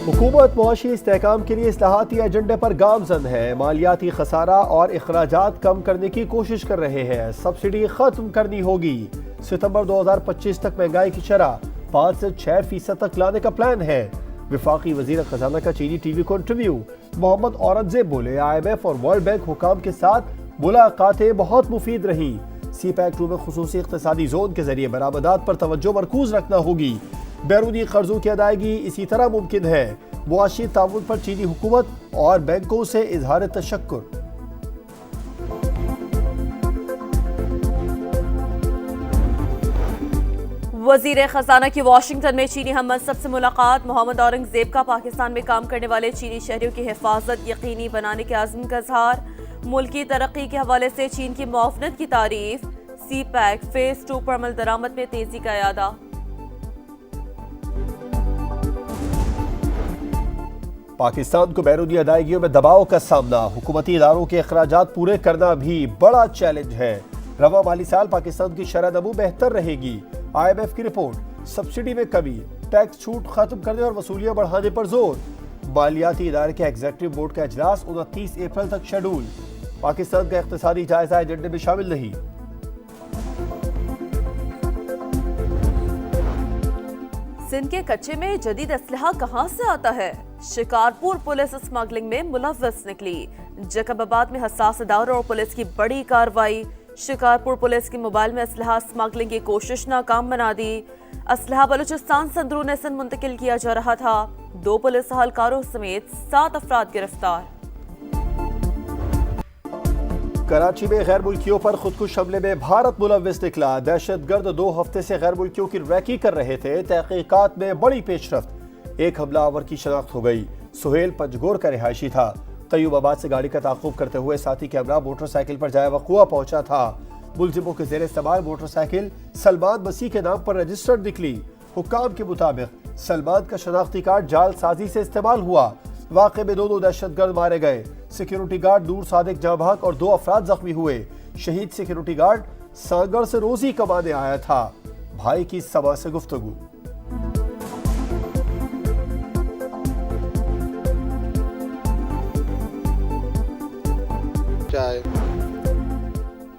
हुकूमत मुआशी इस्तेहकाम के लिए इस्लाहाती एजेंडे पर गामजन है। मालियाती खसारा और अखराजात कम करने की कोशिश कर रहे हैं। सब्सिडी खत्म करनी होगी। सितंबर 2025 तक महंगाई की शरह 5 से 6% तक लाने का प्लान है। विफाकी वजीर खजाना का चीनी टीवी को इंटरव्यू। मोहम्मद औरंगजेब बोले, IMF और वर्ल्ड बैंक हुकाम के साथ मुलाकातें बहुत मुफीद रही। CPEC 2 में खुसूसी इख्तिसादी जोन के जरिए बरामदात पर तवज्जो मरकूज रखना होगी। बैरूनी कर्जों की अदायगी इसी तरह मुमकिन है। मुआशी ताउन पर चीनी हुकूमत और बैंकों से इजहार तशक्कुर। वजीर खजाना की वाशिंगटन में चीनी हम मनसब से मुलाकात। मोहम्मद औरंगजेब का पाकिस्तान में काम करने वाले चीनी शहरियों की हिफाजत यकीनी बनाने के आज़म का इजहार। मुल्की तरक्की के हवाले से चीन की मुआवनत की तारीफ। CPEC फेज 2 पर अमल दरामद में तेजी का इरादा। पाकिस्तान को बैरूनी अदायगियों में दबाव का सामना। हुकूमती इदारों के अखराजात पूरे करना भी बड़ा चैलेंज है। रवा माली साल पाकिस्तान की शरह नमू बेहतर रहेगी। IMF की रिपोर्ट। सब्सिडी में कमी, टैक्स छूट खत्म करने और वसूलियां बढ़ाने पर जोर। मालियाती इदारे के एग्जीक्यूटिव बोर्ड का इजलास 29 अप्रैल तक शेड्यूल। पाकिस्तान का इक्तिसादी जायजा एजेंडे में शामिल नहीं। सिंध के कच्चे में जदीद असलहा कहां से आता है? शिकारपुर पुलिस स्मगलिंग में मुलव्वस निकली। जैकबाबाद में हसास इदारों और पुलिस की बड़ी कार्रवाई। शिकारपुर पुलिस की मोबाइल में असलहा स्मगलिंग की कोशिश नाकाम बना दी। असलहा बलूचिस्तान से अंदरून सिंध मुंतकिल किया जा रहा था। 2 पुलिस अहलकारों समेत 7 अफराद गिरफ्तार। कराची में गैर मुल्कियों पर खुदकुश हमले में भारत मुलव्विस निकला। दहशतगर्द 2 हफ्ते से गैर मुल्कियों की रैकी कर रहे थे। तहकीकात में बड़ी पेशरफ्त। एक हमलावर की शनाख्त हो गई। सुहेल पंजगोर का रिहायशी था। कयूबाबाद से गाड़ी का ताक़ुब करते हुए साथी के हमरा मोटरसाइकिल पर जाए वक़ुआ पहुंचा था। मुलजिमों के ज़ेर इस्तेमाल मोटरसाइकिल सलमान मसीह के नाम पर रजिस्टर्ड निकली। हुक्काम के मुताबिक सलमान का शनाख्ती कार्ड जालसाजी से इस्तेमाल हुआ। वाक़े में 2 दहशतगर्द मारे गए। सिक्योरिटी गार्ड नूर सादिक जांभाग और 2 अफराद जख्मी हुए। शहीद सिक्योरिटी गार्ड सांगड़ से रोजी कमाने आया था। भाई की सभा से गुफ्तगू।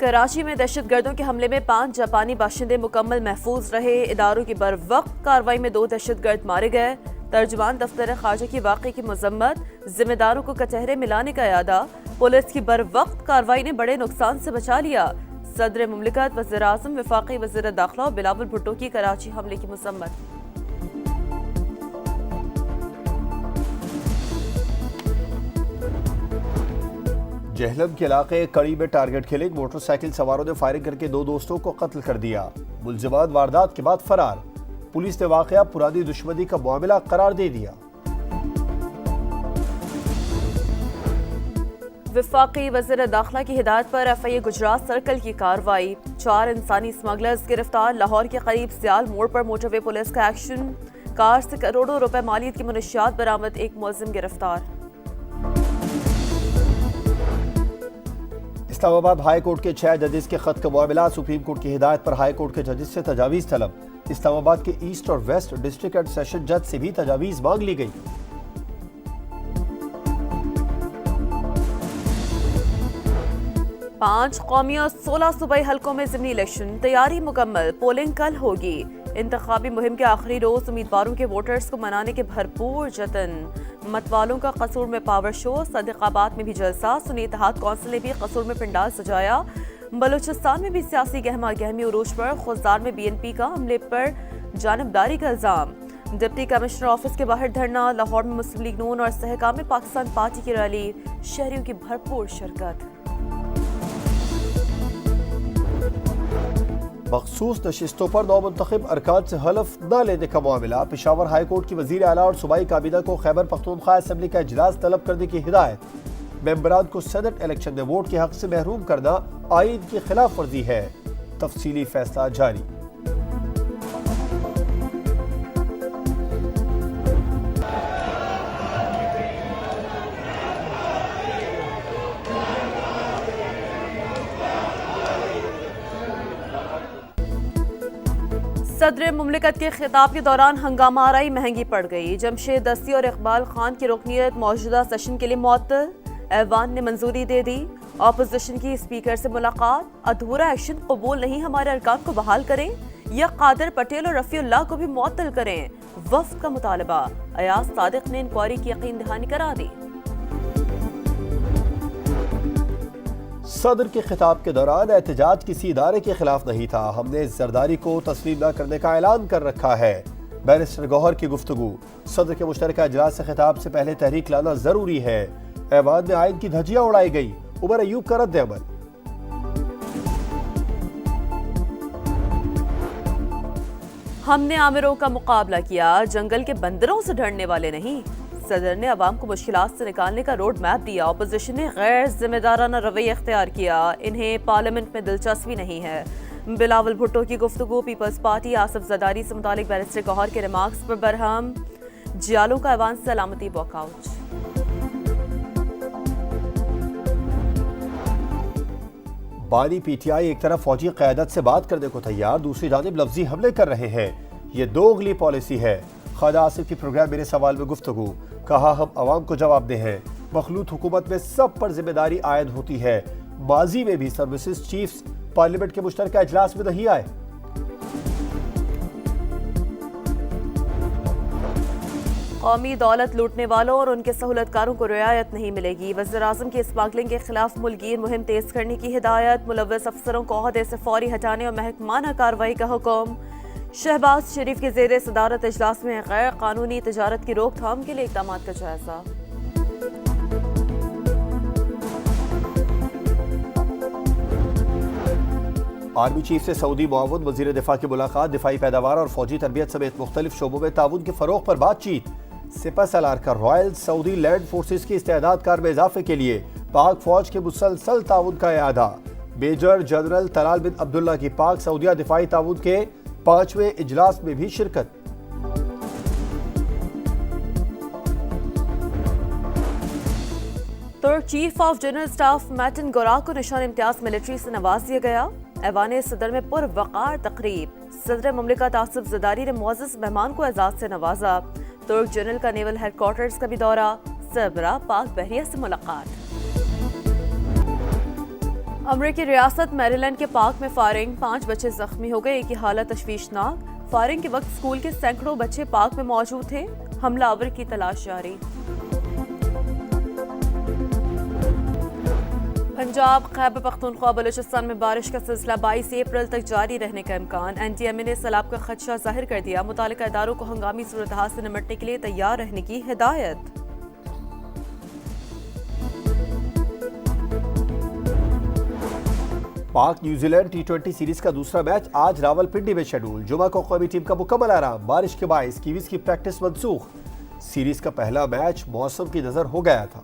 कराची में दहशतगर्दों के हमले में 5 जापानी बाशिंदे मुकम्मल महफूज रहे। इदारों की बरवक्त कार्रवाई में 2 दहशतगर्द मारे गए। तर्जुमान दफ्तर खारजा की वाक़े की मजम्मत। जिम्मेदारों को कचहरे मिलाने का इरादा। पुलिस की बरवक्त कार्रवाई ने बड़े नुकसान से बचा लिया। सदर मुमलिकत, वज़ीर आज़म, वफाकी वज़ीर दाखिला और बिलावल भुट्टो की कराची हमले की मजम्मत। जहलम के इलाके कड़ी में टारगेट किलिंग। मोटरसाइकिल सवारों ने फायरिंग करके 2 दोस्तों को कत्ल कर दिया। मुलजिमान वारदात के बाद फरार। पुलिस ने वाकया पुरानी दुश्मनी का मामला करार दे दिया। वफाकी वज़ीर दाखिला की हिदायत पर FIA गुजरात सर्कल की कार्रवाई। 4 इंसानी स्मगलर्स गिरफ्तार। लाहौर के करीब सियाल मोड़ पर मोटरवे पुलिस का एक्शन। कार से करोड़ों रुपए मालियत की मुनशियात बरामद। एक मुलजिम गिरफ्तार। इस्लामाबाद हाई कोर्ट के 6 जजेस के खत का मामला। सुप्रीम कोर्ट की हिदायत पर हाई कोर्ट के जजेस से तजावीज़ तलब। इस्लामाबाद के ईस्ट और वेस्ट डिस्ट्रिक्ट एंड सेशन जज से भी तजावीज़ मांग ली गई। पांच कौमी और 16 सूबाई हलकों में ज़िमनी इलेक्शन। तैयारी मुकम्मल। पोलिंग कल होगी। इंतखाबी मुहिम के आखिरी रोज उम्मीदवारों के वोटर्स को मनाने के भरपूर जतन। मतवालों का कसूर में पावर शो। सदकाबाद में भी जलसा। सुन्नी इत्तेहाद कौंसिल ने भी कसूर में पंडाल सजाया। बलूचिस्तान में भी सियासी गहमा गहमी उरूज पर। खुजदार में BNP का हमले पर जानबदारी का इल्जाम। डिप्टी कमिश्नर ऑफिस के बाहर धरना। लाहौर में मुस्लिम लीग नून और सहकाम में पाकिस्तान पार्टी की रैली। शहरियों की भरपूर शिरकत। मखसूस नशिस्तों पर नौमुंतखब अरकान से हलफ न लेने का मामला। पेशावर हाई कोर्ट की वजीर आला और सूबाई काबीना को खैबर पख्तूनख्वा असम्बली का इजलास तलब करने की हिदायत। मेंबरान को सेनेट इलेक्शन में वोट के हक से महरूम करना आईन की खिलाफ वर्जी है। तफसीली फैसला जारी। सदर मुमलिकत के खिताब के दौरान हंगामा आराई महंगी पड़ गई। जमशेद दस्ती और इकबाल खान की रुकनीत मौजूदा सेशन के लिए मुअत्तल, ऐवान ने मंजूरी दे दी। ऑपोजिशन की स्पीकर से मुलाकात, अधूरा एक्शन कबूल नहीं, हमारे अरकान को बहाल करें या कादर पटेल और रफीउल्लाह को भी मुअत्तल करें। वफ्द का मुतालबा, अयाज सादिक ने इंक्वायरी की यकीन दहानी करा दी। सदर के खिताब के दौरान एहतजाज किसी इदारे के खिलाफ नहीं था, हमने जरदारी को तस्लीम न करने का ऐलान कर रखा है। बैरिस्टर गौहर की गुफ्तगू, सदर के मुश्तरका इजलास से खिताब से पहले तहरीक लाना जरूरी है। ऐवान में आइन की धज्जियां उड़ाई गई, उमर अयूब का रद्द अमल। हमने आमिरों का मुकाबला किया, जंगल के बंदरों से डरने वाले नहीं। सदर ने अवाम को मुश्किलात से निकालने का रोड मैप दिया। अपोजिशन ने गैर जिम्मेदाराना रवैया इख्तियार किया, इन्हें पार्लियामेंट में दिलचस्पी नहीं है। बिलावल भुट्टो की गुफ्तगू, पीपल्स पार्टी आसिफ जरदारी से मुतालिक बैरिस्टर गौहर के रिमार्क्स पर बरहम। जियालों का ऐवान से सलामती वॉकआउट। बानी पीटीआई एक तरफ फौजी क़यादत से बात करने को तैयार, दूसरी जानिब लफ्जी हमले कर रहे हैं। ये दोगली पॉलिसी है। ख्वाजा आसिफ की प्रोग्राम मेरे सवाल में गुफ्तगू, कहा हम अवाम को जवाब दे हैं। मखलूत हुकूमत में सब पर जिम्मेदारी आयद होती है। माजी में भी सर्विसेज चीफ्स पार्लियामेंट के मुश्तरका इजलास में नहीं आए। कौमी दौलत लूटने वालों और उनके सहूलतकारों को रियायत नहीं मिलेगी। वज़ीर-ए-आज़म की स्मगलिंग के खिलाफ मुल्कीन मुहिम तेज करने की हिदायत। मुलव्वस अफसरों को ओहदे से फौरी हटाने और महकमाना कार्रवाई का हुक्म। शहबाज शरीफ के ज़ेरे सदारत इजलास में गैर कानूनी तजारत की रोकथाम के लिए इक़दाम का जायजा। आर्मी चीफ से सऊदी मुआवन वज़ीर दिफा की मुलाकात, दिफाई पैदावार और फौजी तरबियत समेत मुख्तलिफ शोबों में ताउन के फरोग पर बातचीत। सिपह सलार का रॉयल सऊदी लैंड फोर्सेस की इस्तेदाद कार में इजाफे के लिए पाक फौज के मुसलसल ताउन का इआदा। मेजर जनरल तलाल बिन अब्दुल्ला की पाक सऊदिया दिफाई ताउन के 5वें इजलास में भी शिरकत। तुर्क चीफ ऑफ जनरल स्टाफ मैटिन गोरा को निशान इम्तियाज मिलिट्री से नवाज दिया गया। ऐवान सदर में पुरवकार तकरीब, सदर मुमलिकत आसिफ जरदारी ने मुअज़्ज़ज़ मेहमान को एजाज से नवाजा। तुर्क जनरल का नेवल हेडक्वार्टर्स का भी दौरा, सरबरा पाक बहरिया से मुलाकात। अमरीकी रियासत मैरीलैंड के पार्क में फायरिंग, 5 बच्चे जख्मी हो गए, एक की हालत तशवीशनाक। फायरिंग के वक्त स्कूल के सैकड़ों बच्चे पार्क में मौजूद थे, हमलावर की तलाश जारी। पंजाब, खैबर पख्तूनख्वा, बलूचिस्तान में बारिश का सिलसिला 22 अप्रैल तक जारी रहने का इम्कान। NTMA ने सैलाब का खदशा जाहिर कर दिया, मुतालिका इदारों को हंगामी सूरत-ए-हाल से निपटने के लिए तैयार रहने की हिदायत। पाक न्यूजीलैंड T20 सीरीज का दूसरा मैच आज रावलपिंडी में शेड्यूल। जुमा को कौमी टीम का मुकम्मल आराम, बारिश के बायस कीवीज की प्रैक्टिस मनसूख। सीरीज का पहला मैच मौसम की नजर हो गया था।